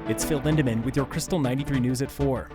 It's Phil Lindeman with your Krystal 93 News at 4.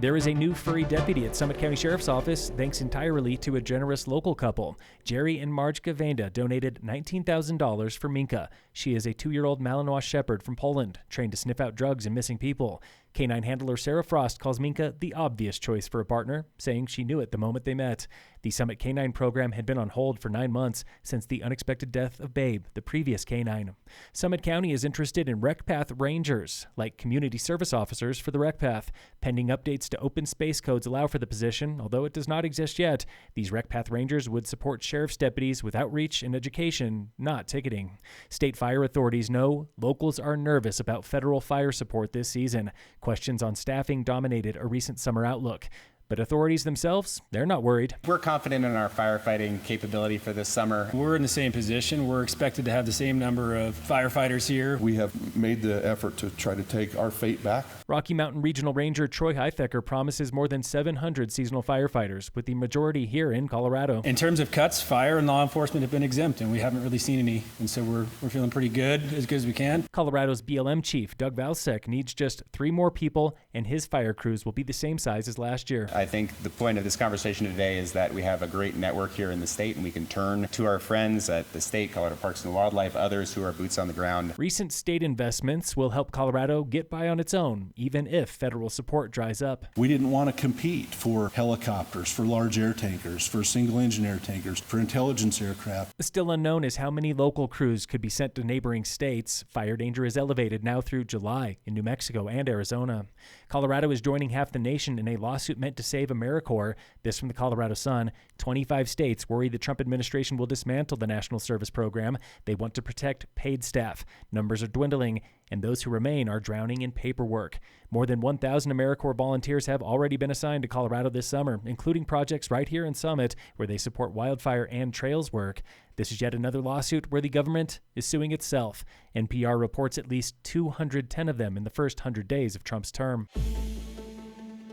There is a new furry deputy at Summit County Sheriff's Office thanks entirely to a generous local couple. Jerry and Marge Gavenda donated $19,000 for Minka. She is a 2-year-old Malinois Shepherd from Poland, trained to sniff out drugs and missing people. Canine handler Sarah Frost calls Minka the obvious choice for a partner, saying she knew it the moment they met. The Summit Canine program had been on hold for 9 months since the unexpected death of Babe, the previous canine. Summit County is interested in recpath rangers, like community service officers for the recpath. Pending updates to open space codes allow for the position, although it does not exist yet. These recpath rangers would support sheriff's deputies with outreach and education, not ticketing. State fire authorities know locals are nervous about federal fire support this season. Questions on staffing dominated a recent summer outlook. But authorities themselves, they're not worried. We're confident in our firefighting capability for this summer. We're in the same position. We're expected to have the same number of firefighters here. We have made the effort to try to take our fate back. Rocky Mountain Regional Ranger Troy Heithecker promises more than 700 seasonal firefighters, with the majority here in Colorado. In terms of cuts, fire and law enforcement have been exempt, and we haven't really seen any. And so we're feeling pretty good as we can. Colorado's BLM chief, Doug Valsek, needs just 3 more people, and his fire crews will be the same size as last year. I think the point of this conversation today is that we have a great network here in the state, and we can turn to our friends at the state, Colorado Parks and Wildlife, others who are boots on the ground. Recent state investments will help Colorado get by on its own, even if federal support dries up. We didn't want to compete for helicopters, for large air tankers, for single-engine air tankers, for intelligence aircraft. Still unknown is how many local crews could be sent to neighboring states. Fire danger is elevated now through July in New Mexico and Arizona. Colorado is joining half the nation in a lawsuit meant to save AmeriCorps. This from the Colorado Sun. 25 states worry the Trump administration will dismantle the National Service Program. They want to protect paid staff. Numbers are dwindling, and those who remain are drowning in paperwork. More than 1,000 AmeriCorps volunteers have already been assigned to Colorado this summer, including projects right here in Summit, where they support wildfire and trails work. This is yet another lawsuit where the government is suing itself. NPR reports at least 210 of them in the first 100 days of Trump's term.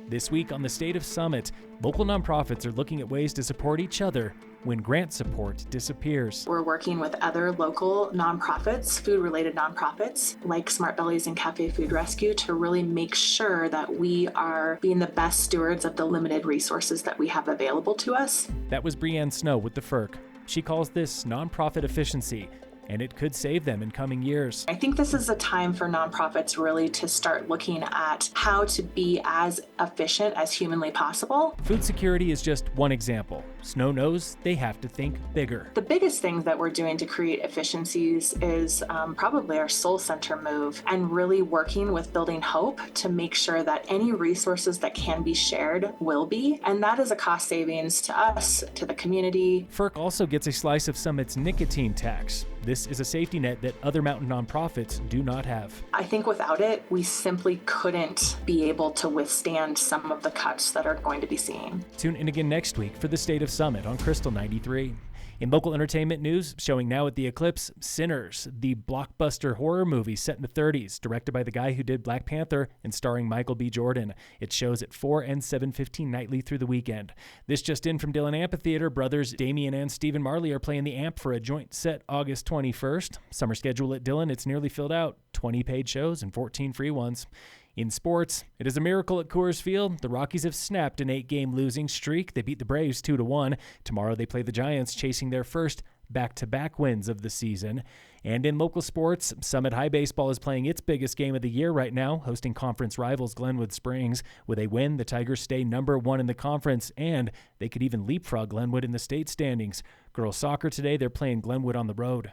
This week on the State of Summit, local nonprofits are looking at ways to support each other when grant support disappears. We're working with other local nonprofits, food-related nonprofits, like Smart Bellies and Cafe Food Rescue, to really make sure that we are being the best stewards of the limited resources that we have available to us. That was Breanne Snow with the FIRC. She calls this nonprofit efficiency, and it could save them in coming years. I think this is a time for nonprofits really to start looking at how to be as efficient as humanly possible. Food security is just one example. Snow knows they have to think bigger. The biggest thing that we're doing to create efficiencies is probably our Soul Center move, and really working with Building Hope to make sure that any resources that can be shared will be, and that is a cost savings to us, to the community. FIRC also gets a slice of Summit's nicotine tax. This is a safety net that other mountain nonprofits do not have. I think without it, we simply couldn't be able to withstand some of the cuts that are going to be seen. Tune in again next week for the State of Summit on Krystal 93. In local entertainment news, showing now at the Eclipse, Sinners, the blockbuster horror movie set in the 30s, directed by the guy who did Black Panther and starring Michael B. Jordan. It shows at 4 and 7:15 nightly through the weekend. This just in from Dillon Amphitheater, brothers Damian and Stephen Marley are playing the Amp for a joint set August 21st. Summer schedule at Dillon, it's nearly filled out. 20 paid shows and 14 free ones. In sports, it is a miracle at Coors Field. The Rockies have snapped an 8-game losing streak. They beat the Braves 2-1. Tomorrow they play the Giants, chasing their first back-to-back wins of the season. And in local sports, Summit High Baseball is playing its biggest game of the year right now, hosting conference rivals Glenwood Springs. With a win, the Tigers stay number 1 in the conference, and they could even leapfrog Glenwood in the state standings. Girls soccer today, they're playing Glenwood on the road.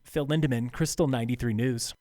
Phil Lindeman, Krystal 93 News.